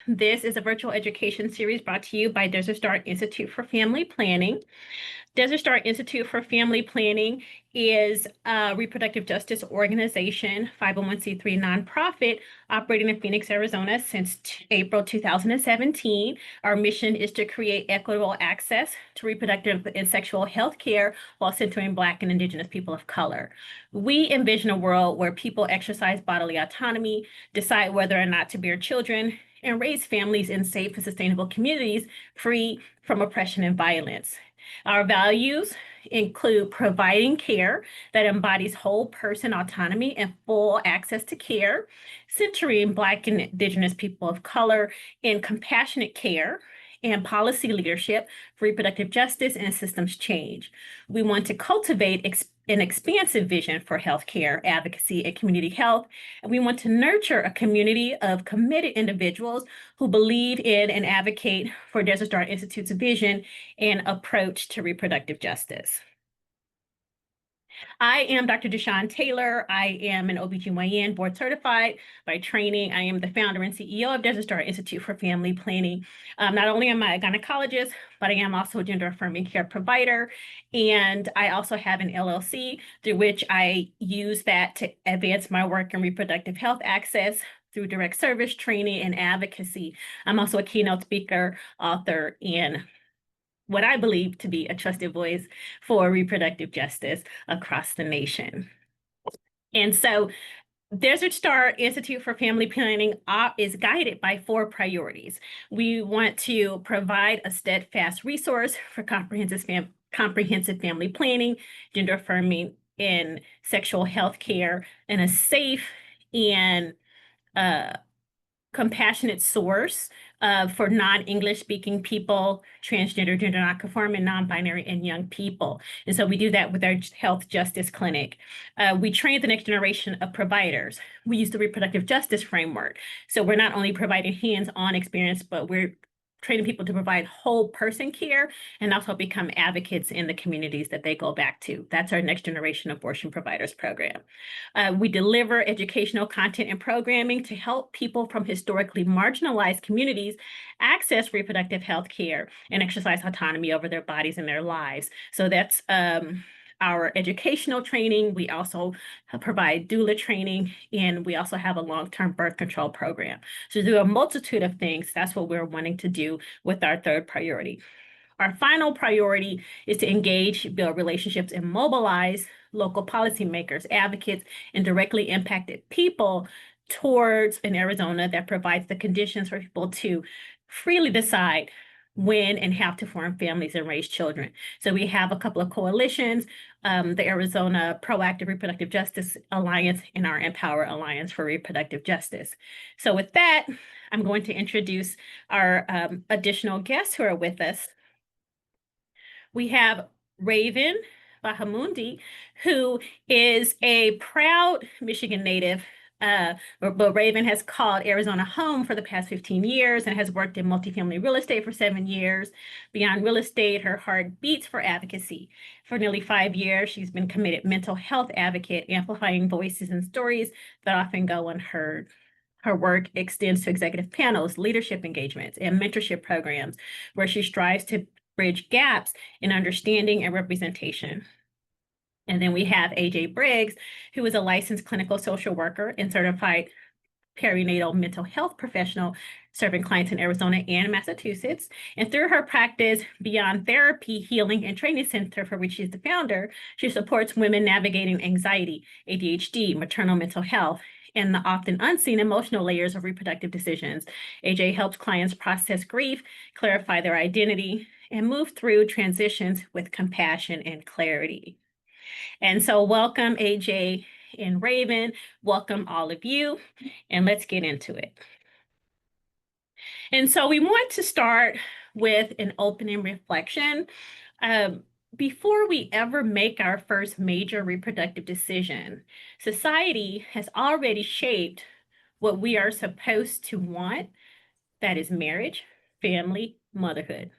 This is a virtual education series brought to you by Desert Star Institute for Family Planning. Desert Star Institute for Family Planning is a reproductive justice organization, 501c3 nonprofit, operating in Phoenix, Arizona since April 2017. Our mission is to create equitable access to reproductive and sexual health care while centering Black and Indigenous people of color. We envision a world where people exercise bodily autonomy, decide whether or not to bear children, and raise families in safe and sustainable communities free from oppression and violence. Our values include providing care that embodies whole person autonomy and full access to care, centering Black and Indigenous people of color in compassionate care, and policy leadership for reproductive justice and systems change. We want to cultivate an expansive vision for healthcare, advocacy, and community health. And we want to nurture a community of committed individuals who believe in and advocate for Desert Star Institute's vision and approach to reproductive justice. I am Dr. Deshawn Taylor. I am an OBGYN board certified by training. I am the founder and CEO of Desert Star Institute for Family Planning. Not only am I a gynecologist, but I am also a gender affirming care provider. And I also have an LLC through which I use that to advance my work in reproductive health access through direct service training and advocacy. I'm also a keynote speaker, author, and what I believe to be a trusted voice for reproductive justice across the nation. And so Desert Star Institute for Family Planning is guided by 4 priorities. We want to provide a steadfast resource for comprehensive family planning, gender affirming and sexual health care, and a safe and compassionate source for non-English speaking people, transgender, gender nonconforming, non-binary, and young people. And so we do that with our health justice clinic. We train the next generation of providers. We use the reproductive justice framework. So we're not only providing hands-on experience, but we're training people to provide whole person care and also become advocates in the communities that they go back to. That's our next generation abortion providers program. We deliver educational content and programming to help people from historically marginalized communities access reproductive health care and exercise autonomy over their bodies and their lives. So that's our educational training. We also provide doula training, and we also have a long-term birth control program. So do a multitude of things. That's what we're wanting to do with our 3rd priority. Our final priority is to engage, build relationships, and mobilize local policymakers, advocates, and directly impacted people towards an Arizona that provides the conditions for people to freely decide when and how to form families and raise children. So we have a couple of coalitions, the Arizona Proactive Reproductive Justice Alliance and our Empower Alliance for Reproductive Justice. So with that, I'm going to introduce our additional guests who are with us. We have Raven Bahamundi, who is a proud Michigan native. But Raven has called Arizona home for the past 15 years and has worked in multifamily real estate for 7 years. Beyond real estate, her heart beats for advocacy. For nearly 5 years, she's been committed mental health advocate, amplifying voices and stories that often go unheard. Her work extends to executive panels, leadership engagements, and mentorship programs, where she strives to bridge gaps in understanding and representation. And then we have AJ Briggs, who is a licensed clinical social worker and certified perinatal mental health professional, serving clients in Arizona and Massachusetts. And through her practice, Beyond Therapy Healing and Training Center, for which she's the founder, she supports women navigating anxiety, ADHD, maternal mental health, and the often unseen emotional layers of reproductive decisions. AJ helps clients process grief, clarify their identity, and move through transitions with compassion and clarity. And so welcome, AJ and Raven. Welcome all of you, and let's get into it. And so we want to start with an opening reflection. Before we ever make our first major reproductive decision, society has already shaped what we are supposed to want, that is marriage, family, motherhood.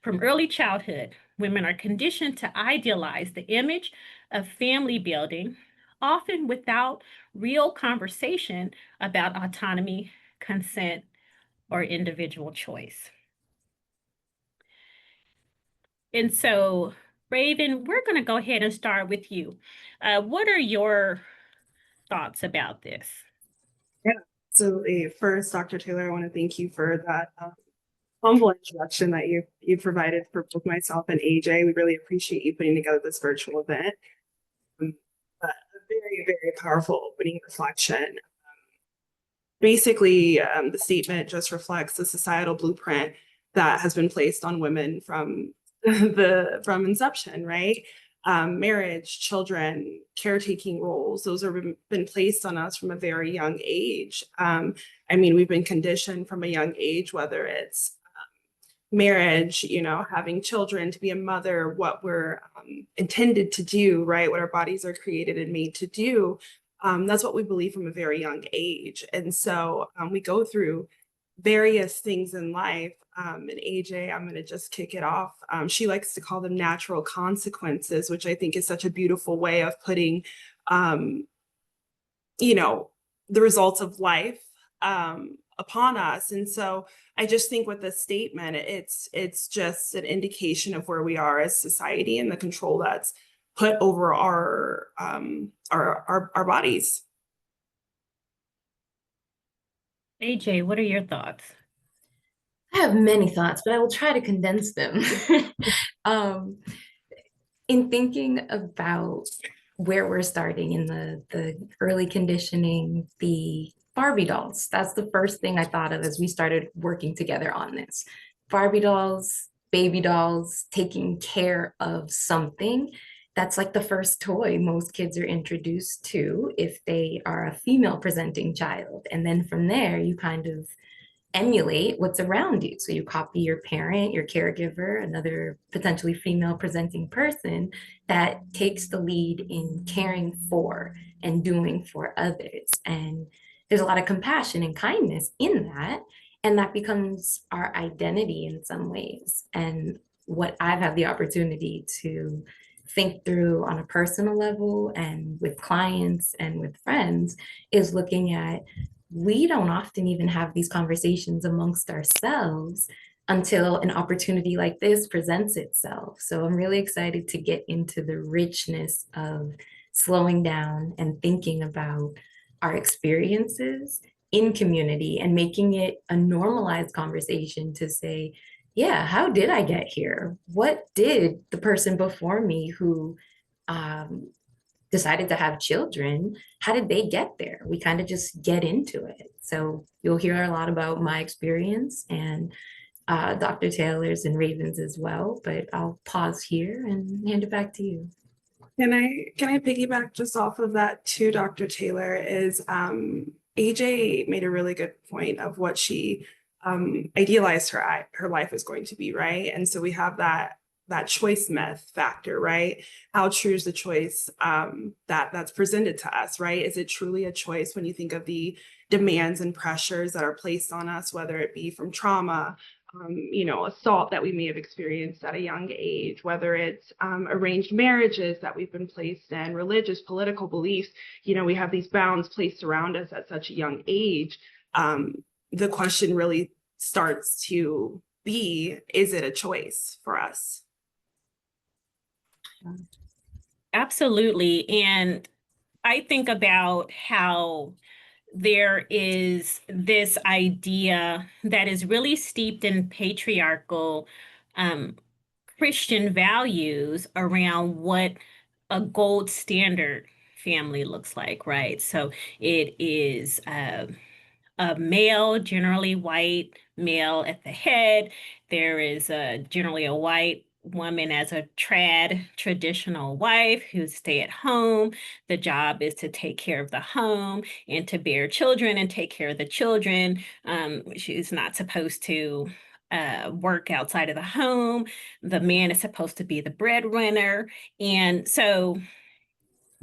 From early childhood, women are conditioned to idealize the image of family building, often without real conversation about autonomy, consent, or individual choice. And so, Raven, we're going to go ahead and start with you. What are your thoughts about this? Yeah, absolutely. First, Dr. Taylor, I want to thank you for that humble introduction that you provided for both myself and AJ. We really appreciate you putting together this virtual event. But a very, very powerful opening reflection. Basically, the statement just reflects the societal blueprint that has been placed on women from from inception, right? Marriage, children, caretaking roles, those have been placed on us from a very young age. I mean, we've been conditioned from a young age, whether it's marriage, having children, to be a mother, what we're intended to do, right? What our bodies are created and made to do. That's what we believe from a very young age. And so we go through various things in life. And AJ, I'm going to just kick it off. She likes to call them natural consequences, which I think is such a beautiful way of putting, um, the results of life upon us. And so I just think with this statement, it's just an indication of where we are as society and the control that's put over our bodies. AJ, what are your thoughts? I have many thoughts, but I will try to condense them. um, in thinking about where we're starting in the early conditioning, the Barbie dolls, that's the first thing I thought of as we started working together on this. Barbie dolls, baby dolls, taking care of something. That's like the first toy most kids are introduced to if they are a female presenting child. And then from there, you kind of emulate what's around you. So you copy your parent, your caregiver, another potentially female presenting person that takes the lead in caring for and doing for others. And there's a lot of compassion and kindness in that. And that becomes our identity in some ways. And what I've had the opportunity to think through on a personal level and with clients and with friends is looking at we don't often even have these conversations amongst ourselves until an opportunity like this presents itself. So I'm really excited to get into the richness of slowing down and thinking about our experiences in community and making it a normalized conversation to say, yeah, how did I get here? What did the person before me who um, decided to have children, how did they get there? We kind of just get into it. So you'll hear a lot about my experience and Dr. Taylor's and Raven's as well, but I'll pause here and hand it back to you. Can I piggyback just off of that too, Dr. Taylor? Is AJ made a really good point of what she idealized her life is going to be, right? And so we have that choice myth factor, right? How true is the choice that's presented to us, right? Is it truly a choice when you think of the demands and pressures that are placed on us, whether it be from trauma, assault that we may have experienced at a young age, whether it's arranged marriages that we've been placed in, religious, political beliefs, we have these bounds placed around us at such a young age. The question really starts to be, is it a choice for us? Absolutely. And I think about how there is this idea that is really steeped in patriarchal Christian values around what a gold standard family looks like, right? So it is a male, generally white male at the head. There is generally a white woman as a traditional wife who stay at home. The job is to take care of the home and to bear children and take care of the children. She's not supposed to work outside of the home. The man is supposed to be the breadwinner. And so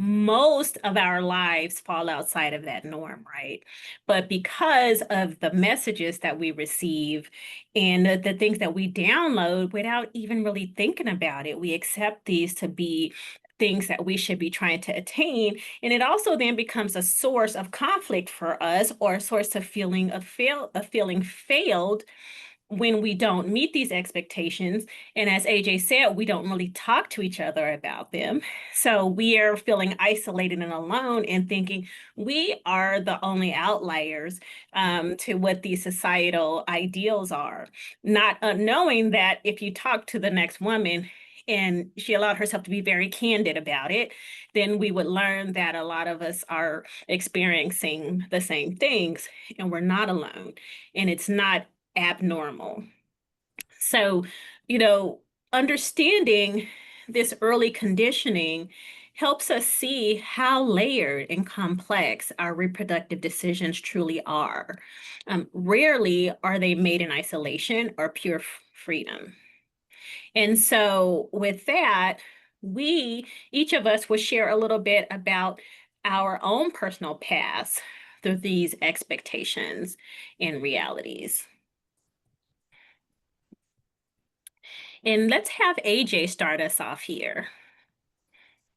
most of our lives fall outside of that norm, right? But because of the messages that we receive and the things that we download without even really thinking about it, we accept these to be things that we should be trying to attain. And it also then becomes a source of conflict for us, or a source of feeling failed when we don't meet these expectations. And as AJ said, we don't really talk to each other about them. So we are feeling isolated and alone and thinking we are the only outliers to what these societal ideals are, not knowing that if you talk to the next woman and she allowed herself to be very candid about it, then we would learn that a lot of us are experiencing the same things and we're not alone. And it's not abnormal. So, understanding this early conditioning helps us see how layered and complex our reproductive decisions truly are. Rarely are they made in isolation or pure freedom. And so, with that, each of us will share a little bit about our own personal paths through these expectations and realities. And let's have AJ start us off here.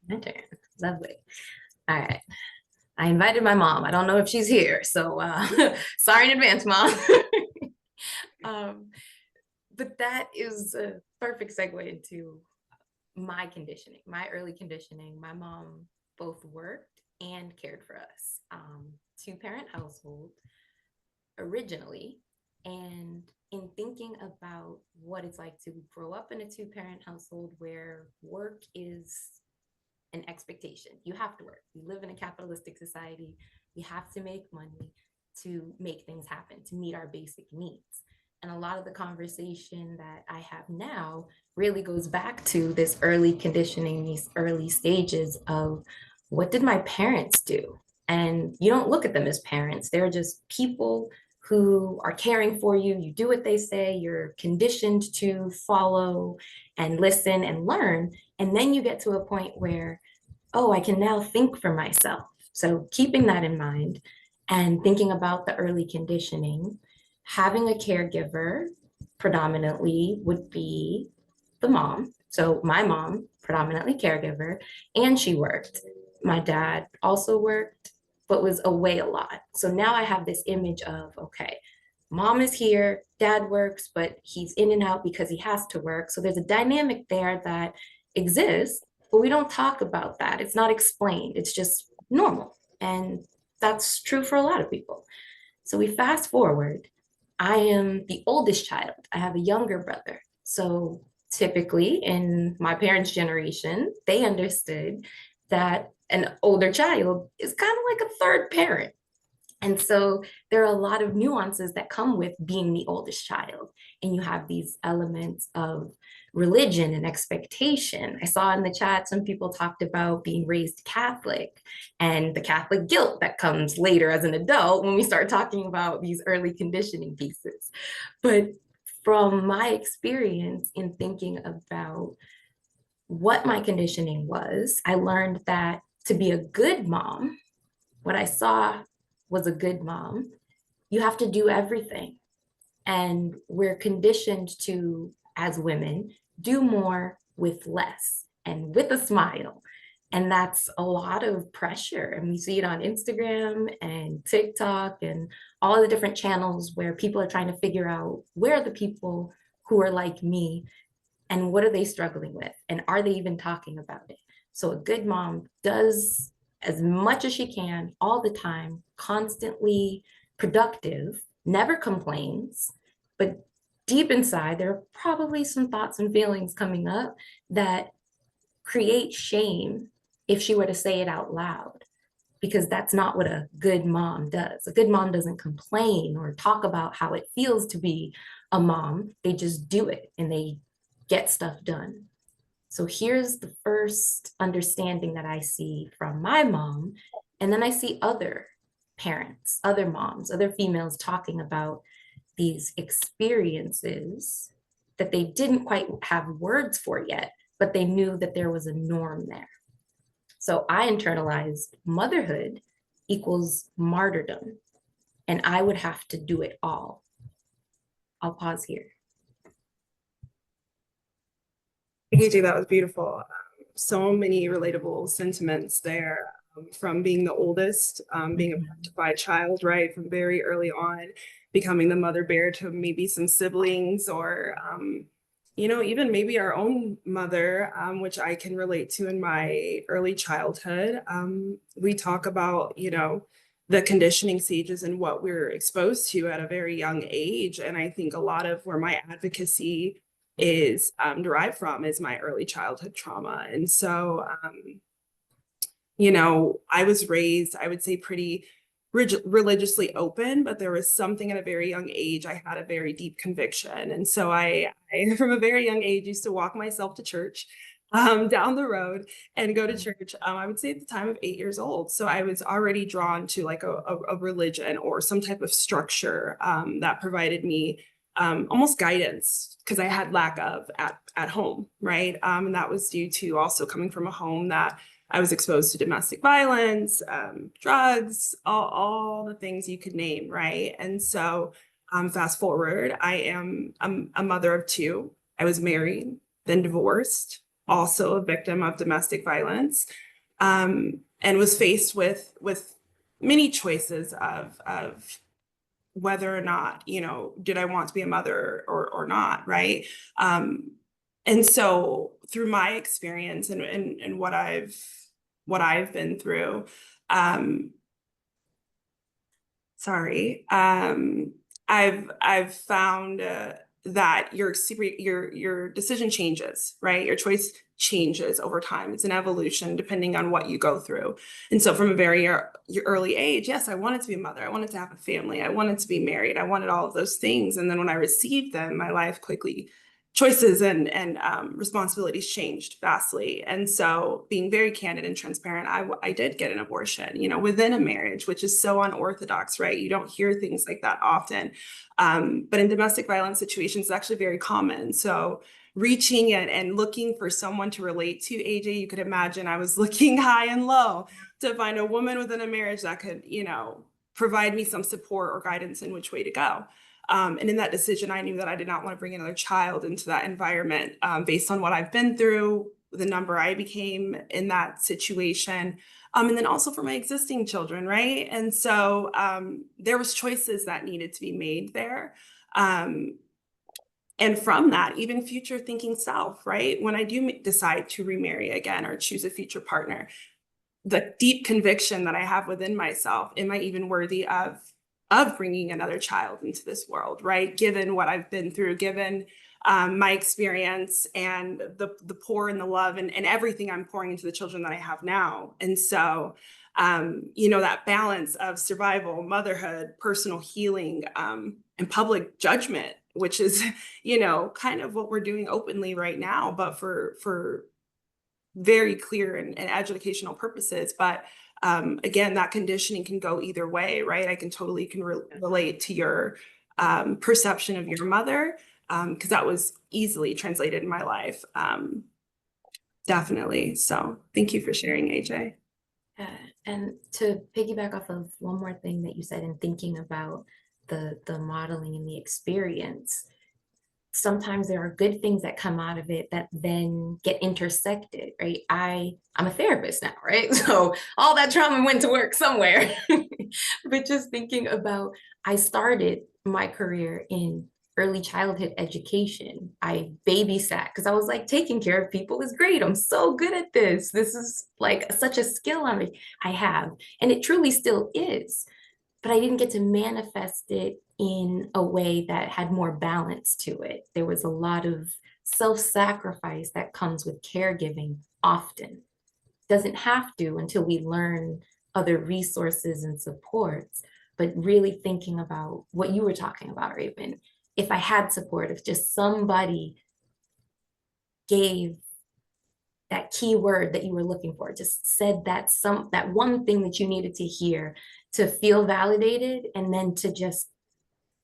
My turn. Lovely. All right. I invited my mom. I don't know if she's here, so sorry in advance, Mom. But that is a perfect segue into my conditioning, my early conditioning. My mom both worked and cared for us. Two-parent household originally. And in thinking about what it's like to grow up in a two-parent household where work is an expectation, you have to work. We live in a capitalistic society. We have to make money to make things happen, to meet our basic needs. And a lot of the conversation that I have now really goes back to this early conditioning, these early stages of what did my parents do? And you don't look at them as parents. They're just people who are caring for you. You do what they say. You're conditioned to follow and listen and learn. And then you get to a point where, oh, I can now think for myself. So keeping that in mind and thinking about the early conditioning, having a caregiver predominantly would be the mom. So my mom, predominantly caregiver, and she worked. My dad also worked, but was away a lot. So now I have this image of, okay, mom is here, dad works, but he's in and out because he has to work. So there's a dynamic there that exists, but we don't talk about that. It's not explained. It's just normal. And that's true for a lot of people. So we fast forward. I am the oldest child. I have a younger brother. So typically in my parents' generation, they understood that an older child is kind of like a third parent. And so there are a lot of nuances that come with being the oldest child. And you have these elements of religion and expectation. I saw in the chat, some people talked about being raised Catholic and the Catholic guilt that comes later as an adult when we start talking about these early conditioning pieces. But from my experience in thinking about what my conditioning was, I learned that to be a good mom, what I saw was a good mom, you have to do everything. And we're conditioned to, as women, do more with less and with a smile. And that's a lot of pressure. And we see it on Instagram and TikTok and all the different channels where people are trying to figure out where are the people who are like me and what are they struggling with? And are they even talking about it? So a good mom does as much as she can all the time, constantly productive, never complains, but deep inside, there are probably some thoughts and feelings coming up that create shame if she were to say it out loud, because that's not what a good mom does. A good mom doesn't complain or talk about how it feels to be a mom. They just do it and they get stuff done. So here's the first understanding that I see from my mom. And then I see other parents, other moms, other females talking about these experiences that they didn't quite have words for yet, but they knew that there was a norm there. So I internalized motherhood equals martyrdom, and I would have to do it all. I'll pause here. AJ, that was beautiful. so many relatable sentiments there, from being the oldest, being a parentified child, right, from very early on, becoming the mother bear to maybe some siblings or, you know, even maybe our own mother, which I can relate to in my early childhood. We talk about, you know, the conditioning stages and what we're exposed to at a very young age. And I think a lot of where my advocacy is derived from is my early childhood trauma. And so, you know, I was raised, I would say, pretty religiously open, but there was something at a very young age. I had a very deep conviction. And so I from a very young age, used to walk myself to church down the road and go to church. I would say at the time of 8 years old. So I was already drawn to like a religion or some type of structure that provided me almost guidance because I had lack of at home, right? And that was due to also coming from a home that I was exposed to domestic violence, drugs, all the things you could name, right? And so fast forward, I am a mother of two. I was married, then divorced, also a victim of domestic violence, and was faced with many choices of whether or not, you know, did I want to be a mother or not, right? And so through my experience and what I've been through, I've found that your decision changes, right? Your choice changes over time. It's an evolution depending on what you go through. And so from a very early age, yes, I wanted to be a mother. I wanted to have a family. I wanted to be married. I wanted all of those things. And then when I received them, my life quickly choices and responsibilities changed vastly. And so being very candid and transparent, I did get an abortion, you know, within a marriage, which is so unorthodox, right? You don't hear things like that often. But in domestic violence situations, it's actually very common. So reaching and looking for someone to relate to, AJ, you could imagine I was looking high and low to find a woman within a marriage that could, you know, provide me some support or guidance in which way to go. And in that decision, I knew that I did not want to bring another child into that environment based on what I've been through, the number I became in that situation, and then also for my existing children, right? And so there was choices that needed to be made there. And from that, even future thinking self, right? When I do decide to remarry again or choose a future partner, the deep conviction that I have within myself, am I even worthy of bringing another child into this world, right? Given what I've been through, given my experience and the pour and the love and everything I'm pouring into the children that I have now. And so, you know, that balance of survival, motherhood, personal healing, and public judgment, which is, you know, kind of what we're doing openly right now, but for very clear and educational purposes. But again, that conditioning can go either way, right? I can totally relate to your perception of your mother, because that was easily translated in my life. Definitely. So thank you for sharing, AJ. And to piggyback off of one more thing that you said in thinking about the modeling and the experience, sometimes there are good things that come out of it that then get intersected, right? I'm a therapist now, right? So all that trauma went to work somewhere. But just thinking about, I started my career in early childhood education. I babysat because I was like, taking care of people is great. I'm so good at this. This is like such a skill I have, and it truly still is. But I didn't get to manifest it in a way that had more balance to it. There was a lot of self-sacrifice that comes with caregiving often. Doesn't have to until we learn other resources and supports, but really thinking about what you were talking about, Raven. If I had support, if just somebody gave that key word that you were looking for, just said that one thing that you needed to hear to feel validated, and then to just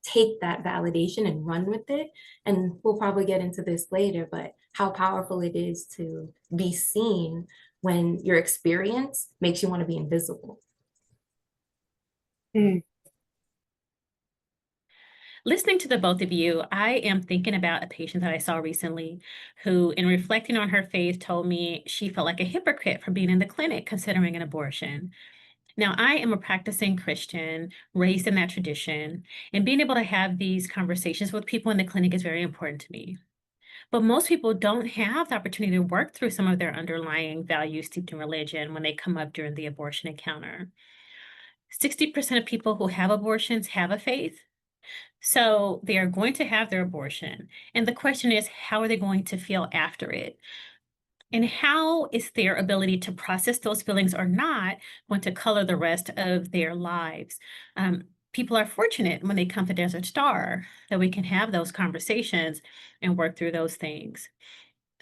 take that validation and run with it. And we'll probably get into this later, but how powerful it is to be seen when your experience makes you want to be invisible. Listening to the both of you, I am thinking about a patient that I saw recently who, in reflecting on her faith, told me she felt like a hypocrite for being in the clinic considering an abortion. Now, I am a practicing Christian, raised in that tradition, and being able to have these conversations with people in the clinic is very important to me. But most people don't have the opportunity to work through some of their underlying values steeped in religion when they come up during the abortion encounter. 60% of people who have abortions have a faith. So they are going to have their abortion. And the question is, how are they going to feel after it? And how is their ability to process those feelings or not going to color the rest of their lives? People are fortunate when they come to Desert Star that we can have those conversations and work through those things.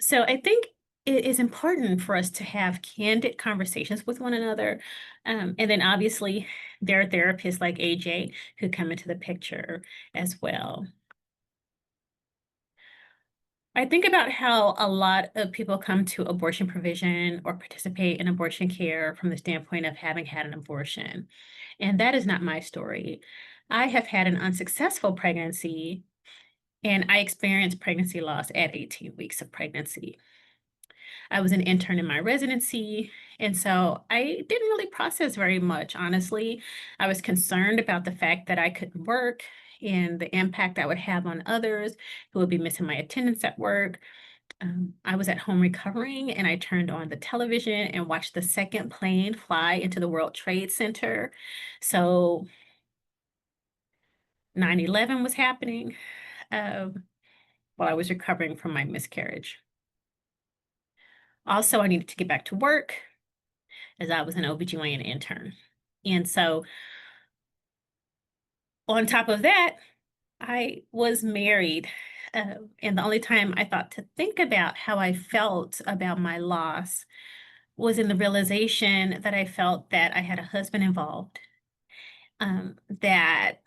So I think it is important for us to have candid conversations with one another. And then obviously there are therapists like AJ who come into the picture as well. I think about how a lot of people come to abortion provision or participate in abortion care from the standpoint of having had an abortion. And that is not my story. I have had an unsuccessful pregnancy, and I experienced pregnancy loss at 18 weeks of pregnancy. I was an intern in my residency, and so I didn't really process very much, honestly. I was concerned about the fact that I couldn't work and the impact I would have on others who would be missing my attendance at work. I was at home recovering, and I turned on the television and watched the second plane fly into the World Trade Center. So 9/11 was happening while I was recovering from my miscarriage. Also, I needed to get back to work as I was an OBGYN intern. And so on top of that, I was married. And the only time I thought to think about how I felt about my loss was in the realization that I felt that I had a husband involved, that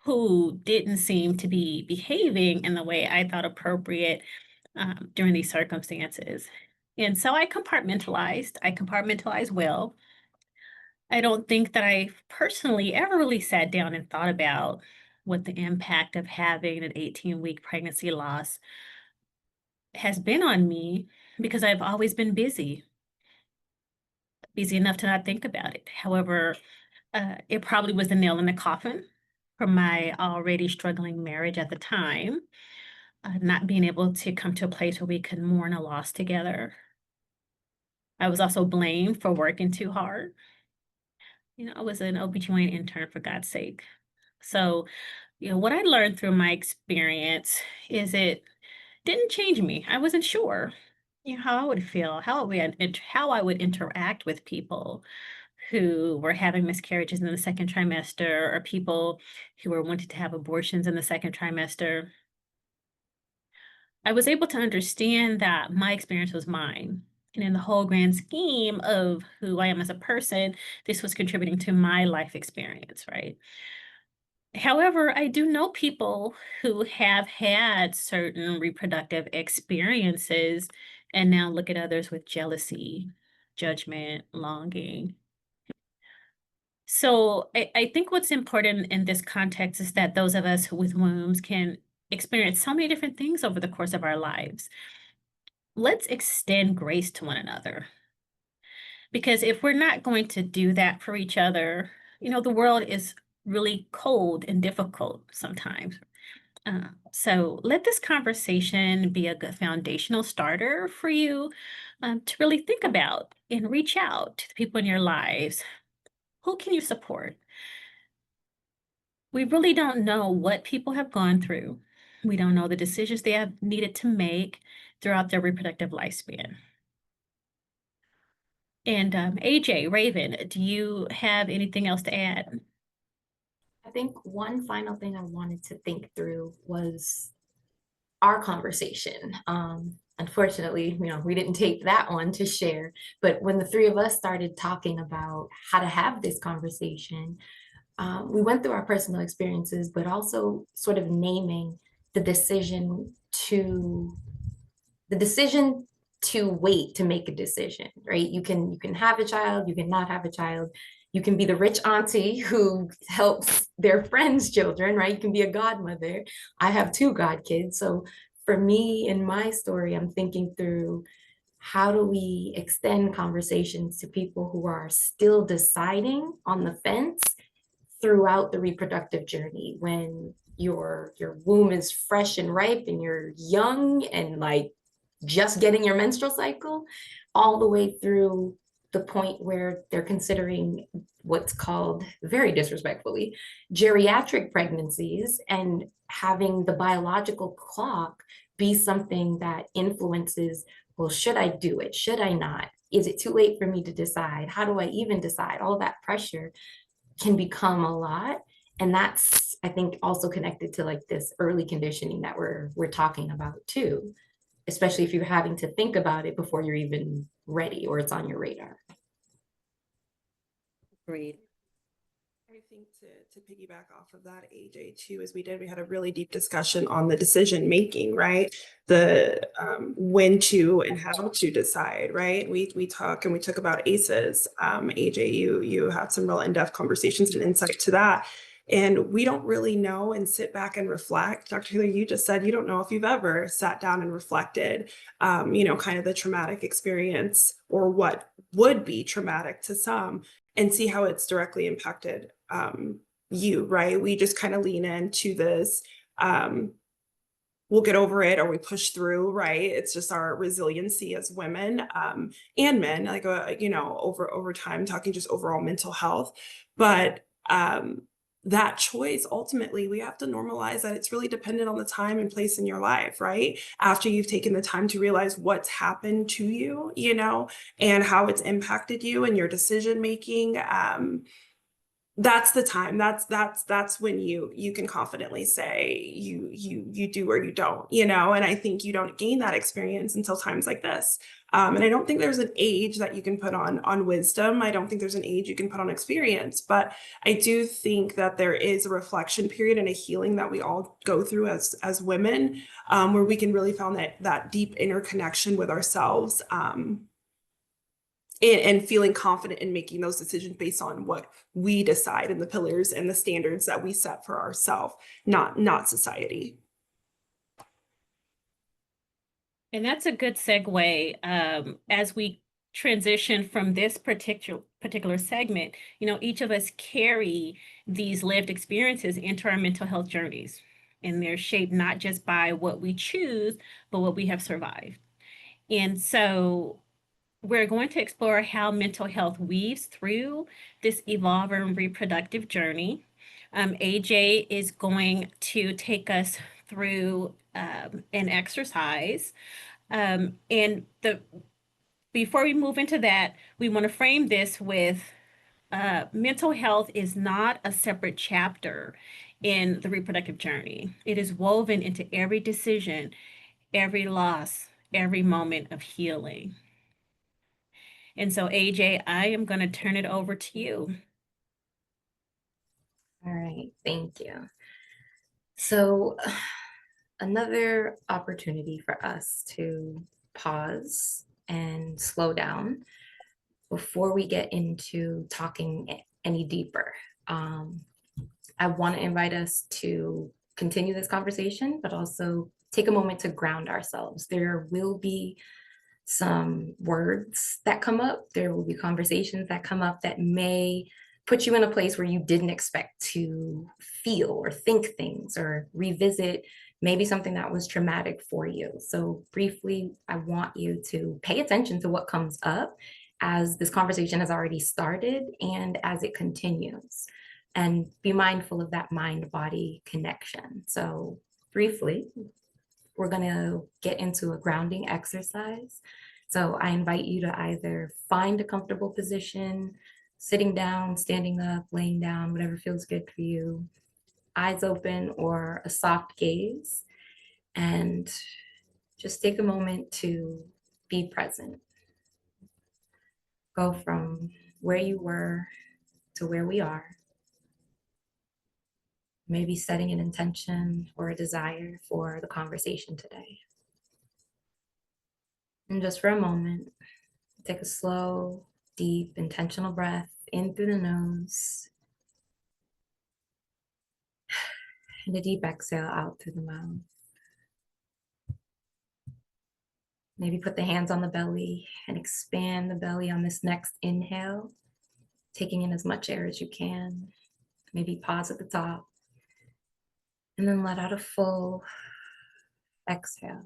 who didn't seem to be behaving in the way I thought appropriate during these circumstances. And so I compartmentalized. I compartmentalized well. I don't think that I personally ever really sat down and thought about what the impact of having an 18-week pregnancy loss has been on me because I've always been busy enough to not think about it. However, it probably was the nail in the coffin for my already struggling marriage at the time, not being able to come to a place where we could mourn a loss together. I was also blamed for working too hard. You know, I was an OBGYN intern, for God's sake. So, what I learned through my experience is it didn't change me. I wasn't sure, how I would feel, how I would interact with people who were having miscarriages in the second trimester or people who were wanting to have abortions in the second trimester. I was able to understand that my experience was mine. And in the whole grand scheme of who I am as a person, this was contributing to my life experience, right? However, I do know people who have had certain reproductive experiences and now look at others with jealousy, judgment, longing. So I think what's important in this context is that those of us with wombs can experience so many different things over the course of our lives. Let's extend grace to one another. Because if we're not going to do that for each other, the world is really cold and difficult sometimes. So let this conversation be a good foundational starter for you to really think about and reach out to the people in your lives. Who can you support? We really don't know what people have gone through. We don't know the decisions they have needed to make throughout their reproductive lifespan. And AJ, Raven, do you have anything else to add? I think one final thing I wanted to think through was our conversation. Unfortunately, we didn't take that one to share, but when the three of us started talking about how to have this conversation, we went through our personal experiences, but also sort of naming the decision to wait to make a decision, right? You can have a child, you can not have a child. You can be the rich auntie who helps their friends' children, right? You can be a godmother. I have 2 godkids. So for me, in my story, I'm thinking through, how do we extend conversations to people who are still deciding on the fence throughout the reproductive journey, when your womb is fresh and ripe and you're young and like just getting your menstrual cycle, all the way through the point where they're considering what's called, very disrespectfully, geriatric pregnancies, and having the biological clock be something that influences, well, should I do it? Should I not? Is it too late for me to decide? How do I even decide? All that pressure can become a lot. And that's, I think, also connected to like this early conditioning that we're talking about too, especially if you're having to think about it before you're even ready or it's on your radar. Agreed. I think to piggyback off of that, AJ, too, as we had a really deep discussion on the decision making, right? The when to and how to decide, right? We talk about ACEs. AJ, you had some real in-depth conversations and insight to that. And we don't really know and sit back and reflect. Dr. Taylor, you just said you don't know if you've ever sat down and reflected, kind of the traumatic experience, or what would be traumatic to some, and see how it's directly impacted you, right? We just kind of lean into this, we'll get over it, or we push through, right? It's just our resiliency as women and men, like, over time, talking just overall mental health. But that choice, ultimately, we have to normalize that it's really dependent on the time and place in your life, right? After you've taken the time to realize what's happened to you, and how it's impacted you and your decision making. That's the time. That's when you can confidently say you do or you don't, and I think you don't gain that experience until times like this. And I don't think there's an age that you can put on wisdom. I don't think there's an age you can put on experience, but I do think that there is a reflection period and a healing that we all go through as women, where we can really find that deep inner connection with ourselves. And feeling confident in making those decisions based on what we decide, and the pillars and the standards that we set for ourselves, not society. And that's a good segue as we transition from this particular segment. Each of us carry these lived experiences into our mental health journeys, and they're shaped not just by what we choose, but what we have survived. And so we're going to explore how mental health weaves through this evolving reproductive journey. AJ is going to take us through an exercise. Before we move into that, we want to frame this with mental health is not a separate chapter in the reproductive journey. It is woven into every decision, every loss, every moment of healing. And so, AJ, I am going to turn it over to you. All right, thank you. So another opportunity for us to pause and slow down before we get into talking any deeper. I want to invite us to continue this conversation, but also take a moment to ground ourselves. There will be some words that come up. There will be conversations that come up that may put you in a place where you didn't expect to feel or think things, or revisit maybe something that was traumatic for you. So briefly, I want you to pay attention to what comes up as this conversation has already started and as it continues, and be mindful of that mind-body connection. So briefly, we're going to get into a grounding exercise. So I invite you to either find a comfortable position, sitting down, standing up, laying down, whatever feels good for you, eyes open or a soft gaze, and just take a moment to be present. Go from where you were to where we are. Maybe setting an intention or a desire for the conversation today. And just for a moment, take a slow, deep, intentional breath in through the nose, and a deep exhale out through the mouth. Maybe put the hands on the belly and expand the belly on this next inhale, taking in as much air as you can. Maybe pause at the top, and then let out a full exhale,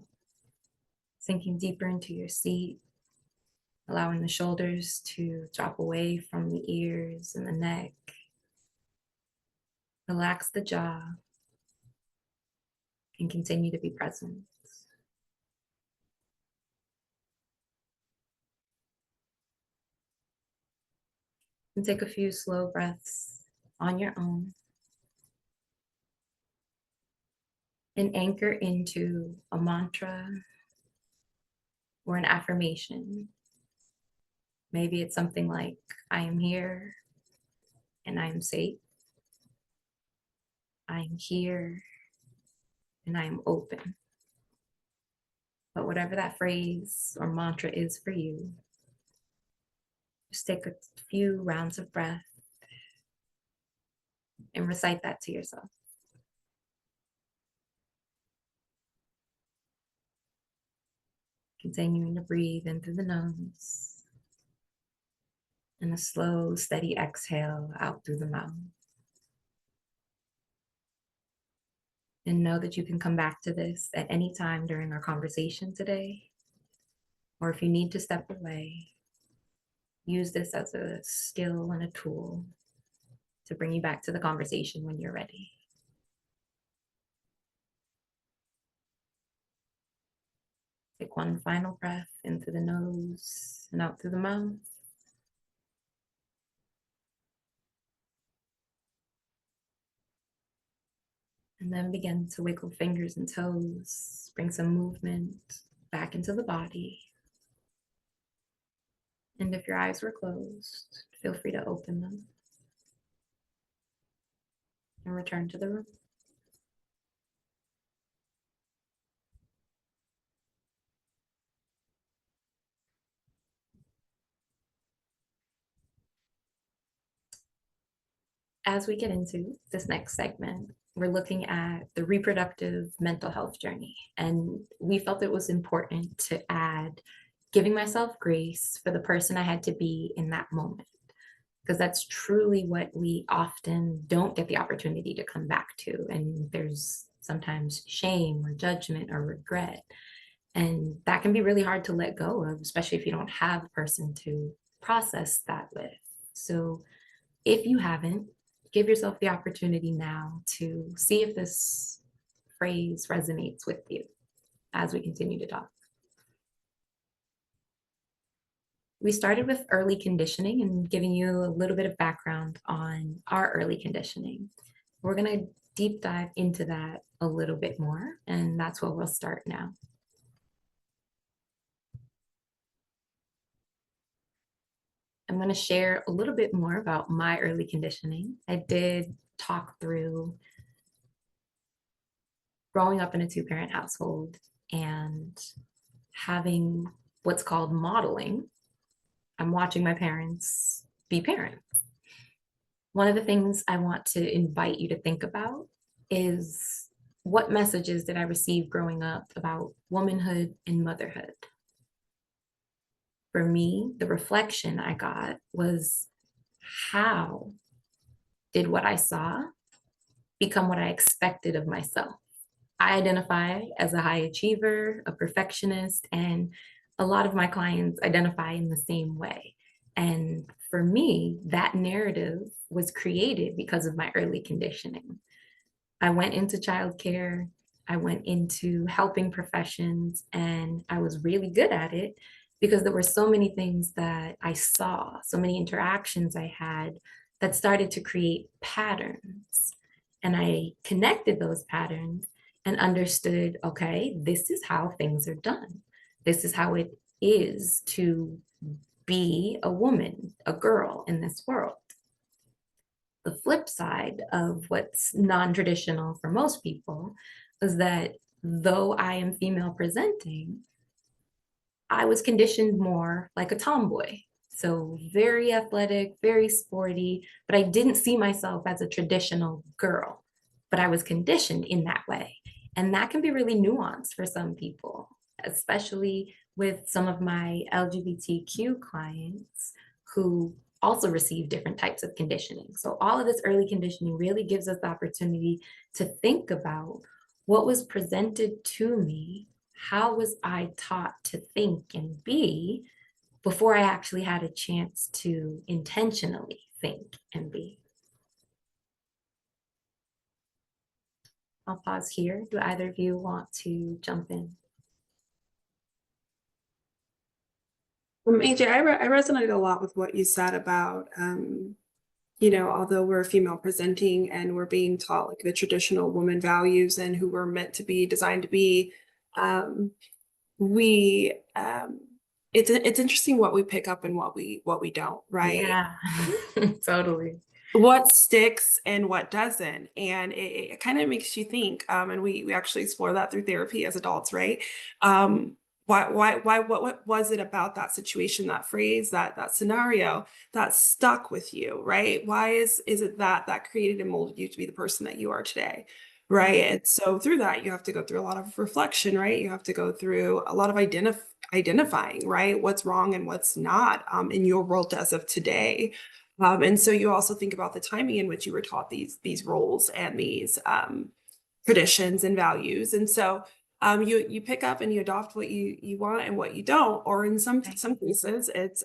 sinking deeper into your seat, allowing the shoulders to drop away from the ears and the neck. Relax the jaw and continue to be present. And take a few slow breaths on your own. And anchor into a mantra or an affirmation. Maybe it's something like, I am here and I am safe. I am here and I am open. But whatever that phrase or mantra is for you, just take a few rounds of breath and recite that to yourself. Continuing to breathe in through the nose and a slow, steady exhale out through the mouth. And know that you can come back to this at any time during our conversation today. Or if you need to step away, use this as a skill and a tool to bring you back to the conversation when you're ready. Take one final breath in through the nose and out through the mouth. And then begin to wiggle fingers and toes. Bring some movement back into the body. And if your eyes were closed, feel free to open them and return to the room. As we get into this next segment, we're looking at the reproductive mental health journey. And we felt it was important to add giving myself grace for the person I had to be in that moment, because that's truly what we often don't get the opportunity to come back to. And there's sometimes shame or judgment or regret. And that can be really hard to let go of, especially if you don't have a person to process that with. So if you haven't, give yourself the opportunity now to see if this phrase resonates with you as we continue to talk. We started with early conditioning and giving you a little bit of background on our early conditioning. We're going to deep dive into that a little bit more, and that's where we'll start now. I'm going to share a little bit more about my early conditioning. I did talk through growing up in a two-parent household and having what's called modeling. I'm watching my parents be parents. One of the things I want to invite you to think about is, what messages did I receive growing up about womanhood and motherhood? For me, the reflection I got was, how did what I saw become what I expected of myself? I identify as a high achiever, a perfectionist, and a lot of my clients identify in the same way. And for me, that narrative was created because of my early conditioning. I went into childcare, I went into helping professions, and I was really good at it because there were so many things that I saw, so many interactions I had that started to create patterns. And I connected those patterns and understood, okay, this is how things are done. This is how it is to be a woman, a girl in this world. The flip side of what's non-traditional for most people is that though I am female presenting, I was conditioned more like a tomboy. So very athletic, very sporty, but I didn't see myself as a traditional girl, but I was conditioned in that way. And that can be really nuanced for some people, especially with some of my LGBTQ clients who also receive different types of conditioning. So all of this early conditioning really gives us the opportunity to think about what was presented to me, how was I taught to think and be before I actually had a chance to intentionally think and be. I'll pause here. Do either of you want to jump in? AJ, I resonated a lot with what you said about, although we're female presenting and we're being taught like the traditional woman values and who we're meant to be, designed to be, we it's interesting what we pick up and what we don't, right? Yeah, totally. What sticks and what doesn't, and it kind of makes you think, and we actually explore that through therapy as adults, right? What was it about that situation, that phrase, that scenario that stuck with you, right? Why is it that created and molded you to be the person that you are today, right? And so through that you have to go through a lot of reflection, right? You have to go through a lot of identifying, right, what's wrong and what's not, in your world as of today. And so you also think about the timing in which you were taught these roles and these traditions and values. And so you pick up and you adopt what you want and what you don't, or in some cases it's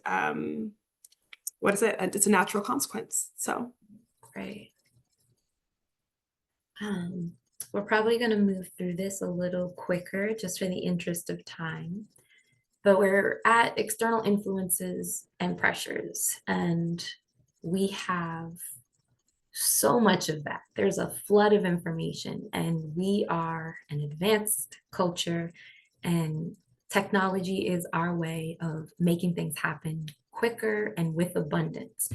what is it? It's a natural consequence. So Right. We're probably going to move through this a little quicker just for the interest of time. But we're at external influences and pressures, and we have so much of that. There's a flood of information, and we are an advanced culture, and technology is our way of making things happen quicker and with abundance.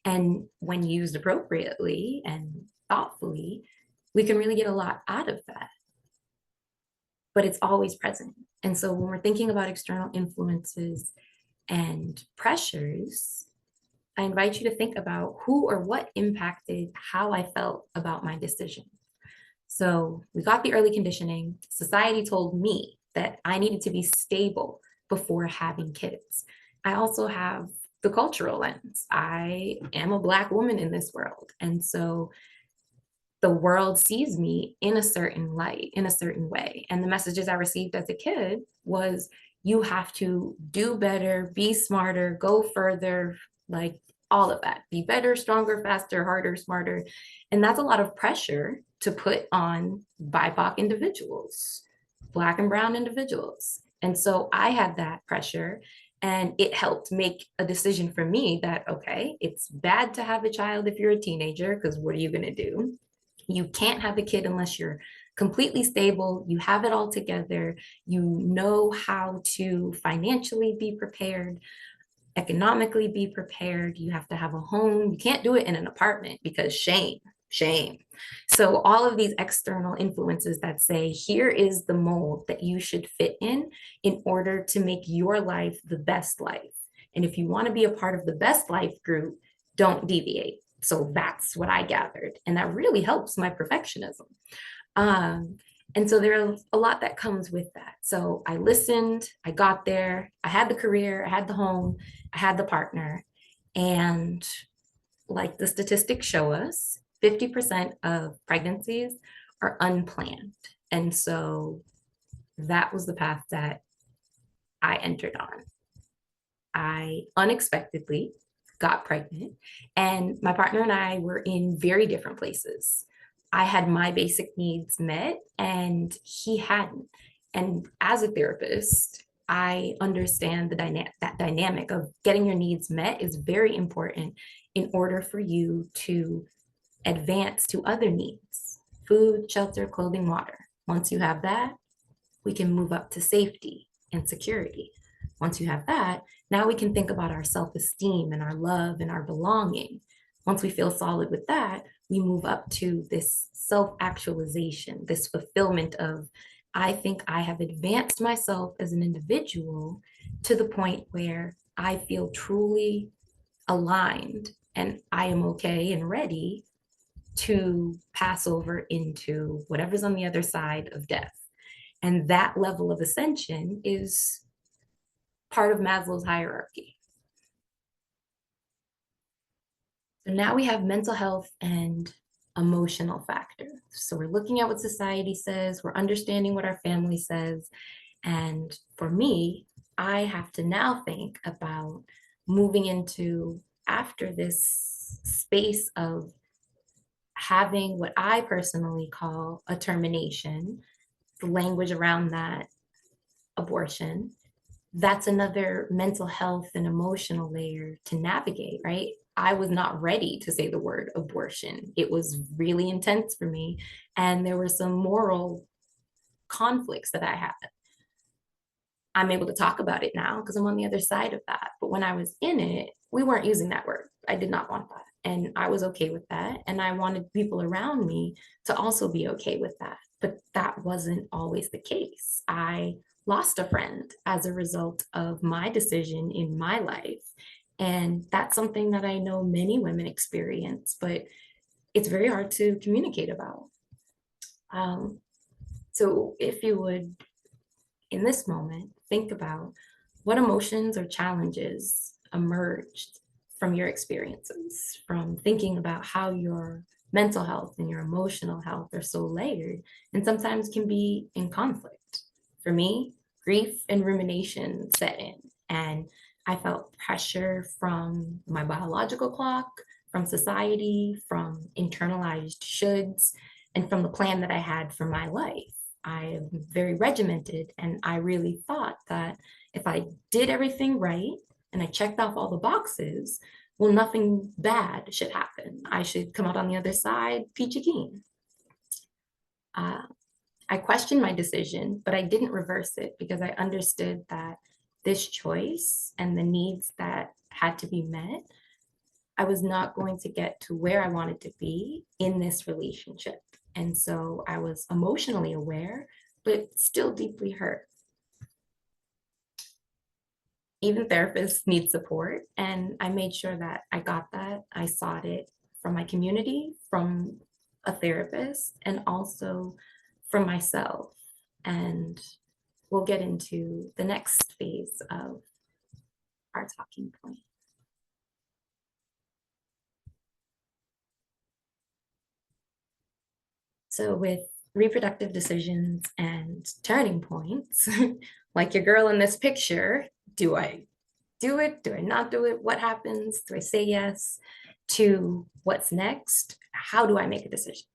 And when used appropriately and thoughtfully, we can really get a lot out of that. But it's always present. And so when we're thinking about external influences and pressures, I invite you to think about who or what impacted how I felt about my decision. So we got the early conditioning. Society told me that I needed to be stable before having kids. I also have the cultural lens. I am a Black woman in this world. And so the world sees me in a certain light, in a certain way. And the messages I received as a kid was, you have to do better, be smarter, go further, like all of that. Be better, stronger, faster, harder, smarter. And that's a lot of pressure to put on BIPOC individuals, Black and brown individuals. And so I had that pressure, and it helped make a decision for me that, okay, it's bad to have a child if you're a teenager, because what are you going to do? You can't have a kid unless you're completely stable, you have it all together, you know how to financially be prepared, economically be prepared, you have to have a home. You can't do it in an apartment because shame. So all of these external influences that say, here is the mold that you should fit in order to make your life the best life. And if you want to be a part of the best life group, don't deviate. So that's what I gathered. And that really helps my perfectionism. And so there's a lot that comes with that. So I listened, I got there, I had the career, I had the home, I had the partner. And like the statistics show us, 50% of pregnancies are unplanned. And so that was the path that I entered on. I unexpectedly got pregnant, and my partner and I were in very different places. I had my basic needs met and he hadn't. And as a therapist, I understand that dynamic of getting your needs met is very important in order for you to advance to other needs: food, shelter, clothing, water. Once you have that, we can move up to safety and security. Once you have that, now we can think about our self-esteem and our love and our belonging. Once we feel solid with that, we move up to this self-actualization, this fulfillment of, I think I have advanced myself as an individual to the point where I feel truly aligned and I am okay and ready to pass over into whatever's on the other side of death. And that level of ascension is part of Maslow's hierarchy. So now we have mental health and emotional factor. So we're looking at what society says, we're understanding what our family says. And for me, I have to now think about moving into, after this space of having what I personally call a termination, the language around that, abortion, that's another mental health and emotional layer to navigate, right? I was not ready to say the word abortion. It was really intense for me. And there were some moral conflicts that I had. I'm able to talk about it now because I'm on the other side of that. But when I was in it, we weren't using that word. I did not want that. And I was okay with that. And I wanted people around me to also be okay with that. But that wasn't always the case. I lost a friend as a result of my decision in my life. And that's something that I know many women experience, but it's very hard to communicate about. So if you would, in this moment, think about what emotions or challenges emerged from your experiences, from thinking about how your mental health and your emotional health are so layered and sometimes can be in conflict. For me, grief and rumination set in, and I felt pressure from my biological clock, from society, from internalized shoulds, and from the plan that I had for my life. I am very regimented, and I really thought that if I did everything right and I checked off all the boxes, well, nothing bad should happen. I should come out on the other side peachy keen. I questioned my decision, but I didn't reverse it because I understood that this choice and the needs that had to be met, I was not going to get to where I wanted to be in this relationship. And so I was emotionally aware, but still deeply hurt. Even therapists need support, and I made sure that I got that. I sought it from my community, from a therapist, and also from myself. And we'll get into the next phase of our talking point. So with reproductive decisions and turning points, like your girl in this picture, do I do it? Do I not do it? What happens? Do I say yes? To what's next? How do I make a decision?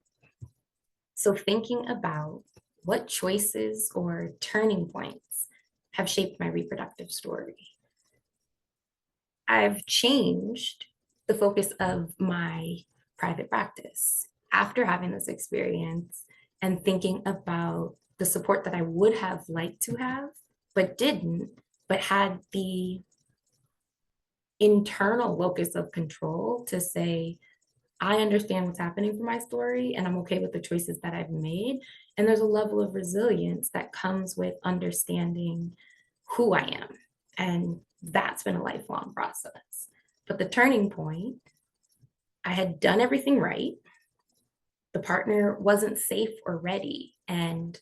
So thinking about what choices or turning points have shaped my reproductive story. I've changed the focus of my private practice after having this experience and thinking about the support that I would have liked to have, but didn't, but had the internal locus of control to say, I understand what's happening for my story and I'm okay with the choices that I've made. And there's a level of resilience that comes with understanding who I am. And that's been a lifelong process. But the turning point, I had done everything right. The partner wasn't safe or ready. And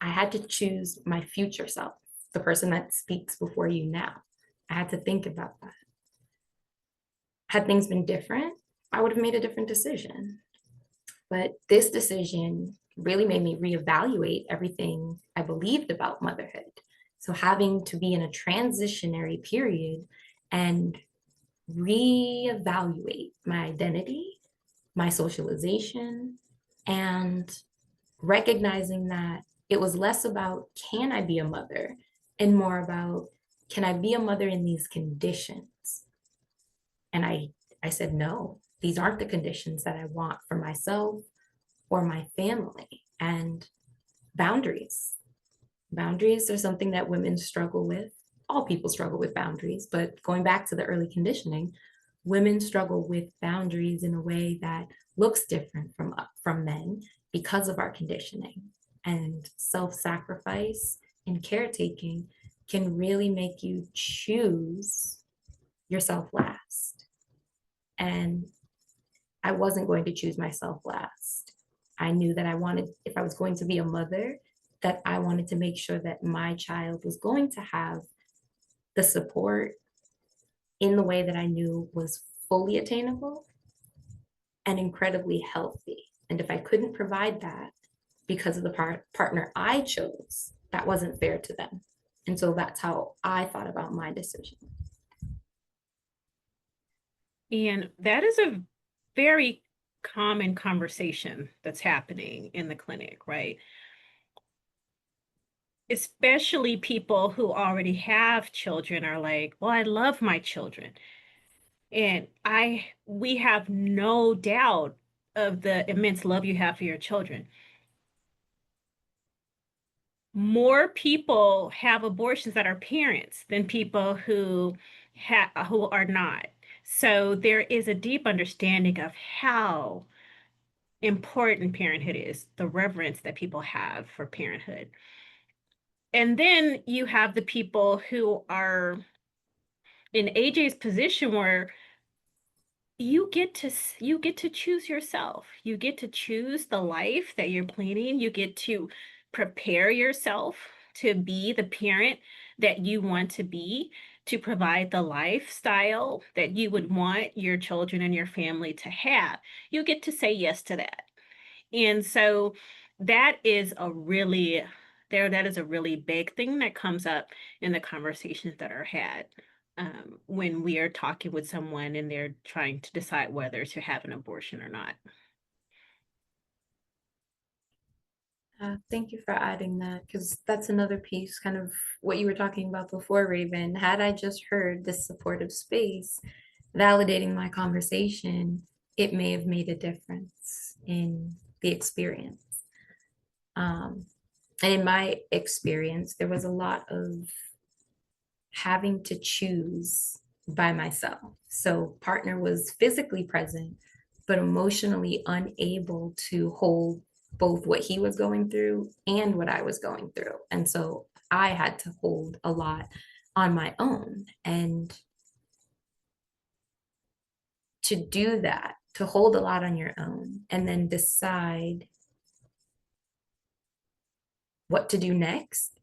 I had to choose my future self, the person that speaks before you now. I had to think about that. Had things been different, I would have made a different decision. But this decision really made me reevaluate everything I believed about motherhood. So having to be in a transitionary period and reevaluate my identity, my socialization, and recognizing that it was less about can I be a mother and more about can I be a mother in these conditions? And I said, no, these aren't the conditions that I want for myself or my family. And boundaries. Boundaries are something that women struggle with. All people struggle with boundaries, but going back to the early conditioning, women struggle with boundaries in a way that looks different from men because of our conditioning. And self-sacrifice and caretaking can really make you choose yourself last. And I wasn't going to choose myself last. I knew that I wanted, if I was going to be a mother, that I wanted to make sure that my child was going to have the support in the way that I knew was fully attainable and incredibly healthy. And if I couldn't provide that because of the partner I chose, that wasn't fair to them. And so that's how I thought about my decision. And that is a very common conversation that's happening in the clinic, right? Especially people who already have children are like, well, I love my children. And we have no doubt of the immense love you have for your children. More people have abortions that are parents than people who are not. So there is a deep understanding of how important parenthood is, the reverence that people have for parenthood. And then you have the people who are in AJ's position where you get to choose yourself. You get to choose the life that you're planning. You get to prepare yourself to be the parent that you want to be, to provide the lifestyle that you would want your children and your family to have. You get to say yes to that. And so that is a really that is a really big thing that comes up in the conversations that are had when we are talking with someone and they're trying to decide whether to have an abortion or not. Thank you for adding that, because that's another piece, kind of what you were talking about before, Raven. Had I just heard this supportive space validating my conversation, it may have made a difference in the experience. And in my experience, there was a lot of having to choose by myself. So partner was physically present, but emotionally unable to hold both what he was going through and what I was going through. And so I had to hold a lot on my own. And to do that, to hold a lot on your own and then decide what to do next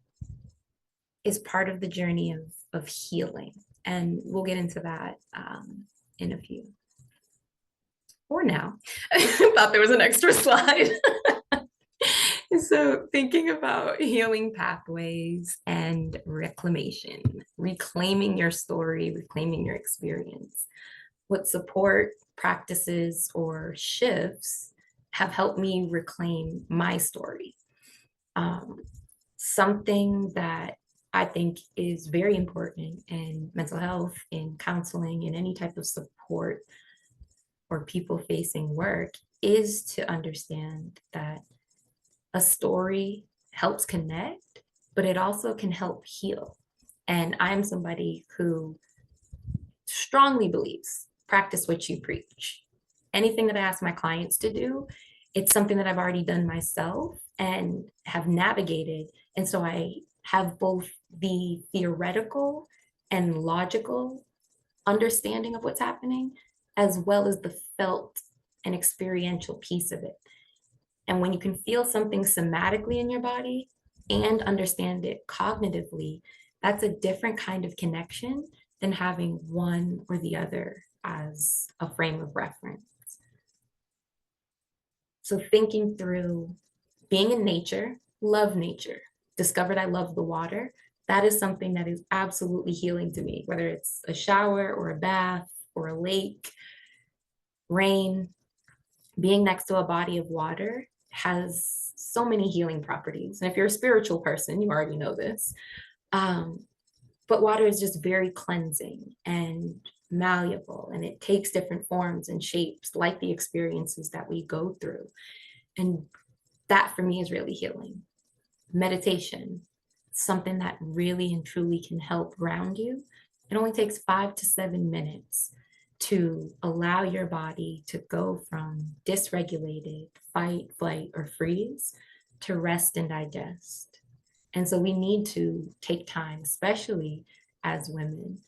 is part of the journey of healing. And we'll get into that in a few. Or now. I thought there was an extra slide. So thinking about healing pathways and reclamation, reclaiming your story, reclaiming your experience. What support practices or shifts have helped me reclaim my story. Something that I think is very important in mental health, in counseling, in any type of support or people-facing work is to understand that a story helps connect, but it also can help heal. And I'm somebody who strongly believes practice what you preach. Anything that I ask my clients to do, it's something that I've already done myself and have navigated. And so I have both the theoretical and logical understanding of what's happening, as well as the felt and experiential piece of it. And when you can feel something somatically in your body and understand it cognitively, that's a different kind of connection than having one or the other as a frame of reference. So thinking through being in nature, love nature, discovered I love the water. That is something that is absolutely healing to me, whether it's a shower or a bath or a lake, rain. Being next to a body of water has so many healing properties. And if you're a spiritual person, you already know this. But water is just very cleansing and malleable, and it takes different forms and shapes like the experiences that we go through. And that for me is really healing. Meditation, something that really and truly can help ground you. It only takes 5 to 7 minutes to allow your body to go from dysregulated, fight, flight, or freeze to rest and digest. And so we need to take time, especially as women,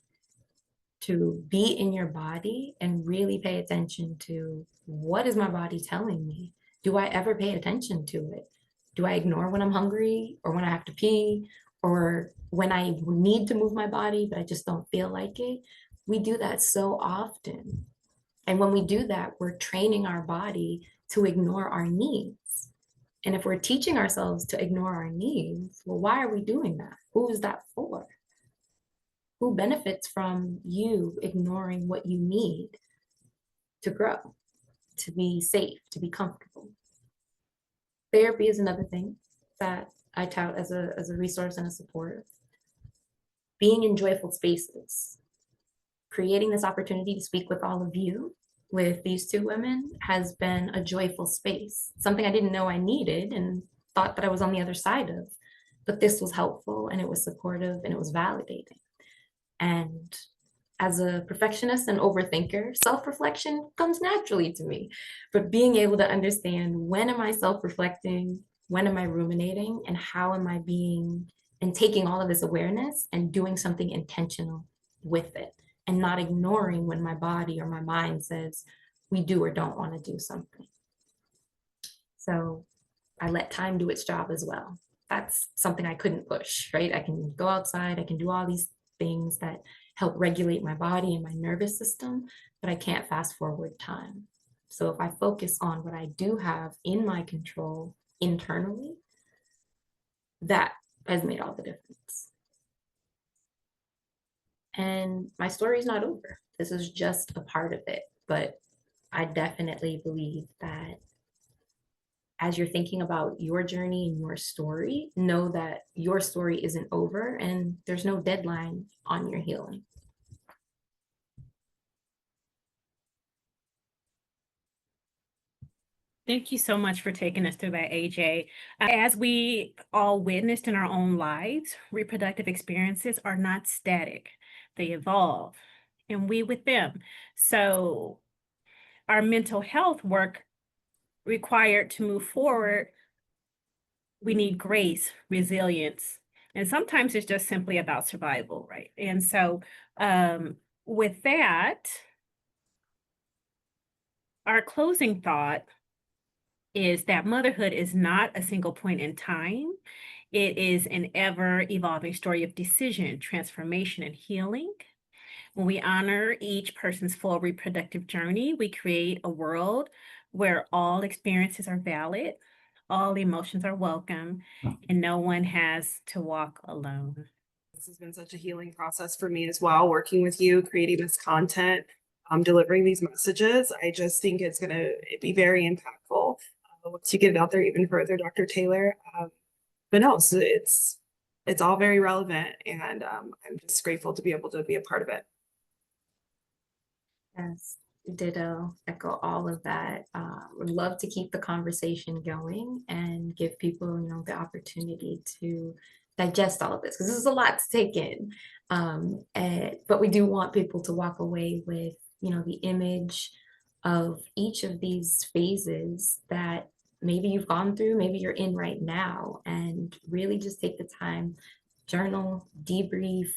to be in your body and really pay attention to, what is my body telling me? Do I ever pay attention to it? Do I ignore when I'm hungry, or when I have to pee, or when I need to move my body, but I just don't feel like it? We do that so often. And when we do that, we're training our body to ignore our needs. And if we're teaching ourselves to ignore our needs, well, why are we doing that? Who is that for? Who benefits from you ignoring what you need to grow, to be safe, to be comfortable? Therapy is another thing that I tout as a resource and a support. Being in joyful spaces, creating this opportunity to speak with all of you, with these two women, has been a joyful space, something I didn't know I needed and thought that I was on the other side of. But this was helpful, and it was supportive, and it was validating. And as a perfectionist and overthinker, self-reflection comes naturally to me. But being able to understand, when am I self-reflecting, when am I ruminating, and how am I being, and taking all of this awareness and doing something intentional with it, and not ignoring when my body or my mind says we do or don't want to do something. So I let time do its job as well. That's something I couldn't push, right? I can go outside, I can do all these things that help regulate my body and my nervous system, but I can't fast forward time. So if I focus on what I do have in my control internally, that has made all the difference. And my story is not over. This is just a part of it. But I definitely believe that as you're thinking about your journey and your story, know that your story isn't over, and there's no deadline on your healing. Thank you so much for taking us through that, AJ. As we all witnessed in our own lives, reproductive experiences are not static. They evolve, and we with them. So our mental health work required to move forward, we need grace, resilience, and sometimes it's just simply about survival, right? And so with that, our closing thought is that motherhood is not a single point in time. It is an ever-evolving story of decision, transformation, and healing. When we honor each person's full reproductive journey, we create a world where all experiences are valid, all emotions are welcome, and no one has to walk alone. This has been such a healing process for me as well, working with you, creating this content, delivering these messages. I just think it's going to be very impactful once you get it out there even further, Dr. Taylor. But no, so it's all very relevant, and I'm just grateful to be able to be a part of it. Yes, ditto, echo all of that. Would love to keep the conversation going and give people, the opportunity to digest all of this, because this is a lot to take in. But we do want people to walk away with, the image of each of these phases that maybe you've gone through, maybe you're in right now, and really just take the time, journal, debrief,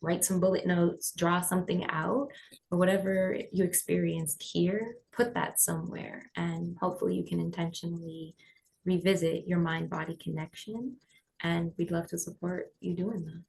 write some bullet notes, draw something out, or whatever you experienced here, put that somewhere, and hopefully you can intentionally revisit your mind-body connection. And we'd love to support you doing that.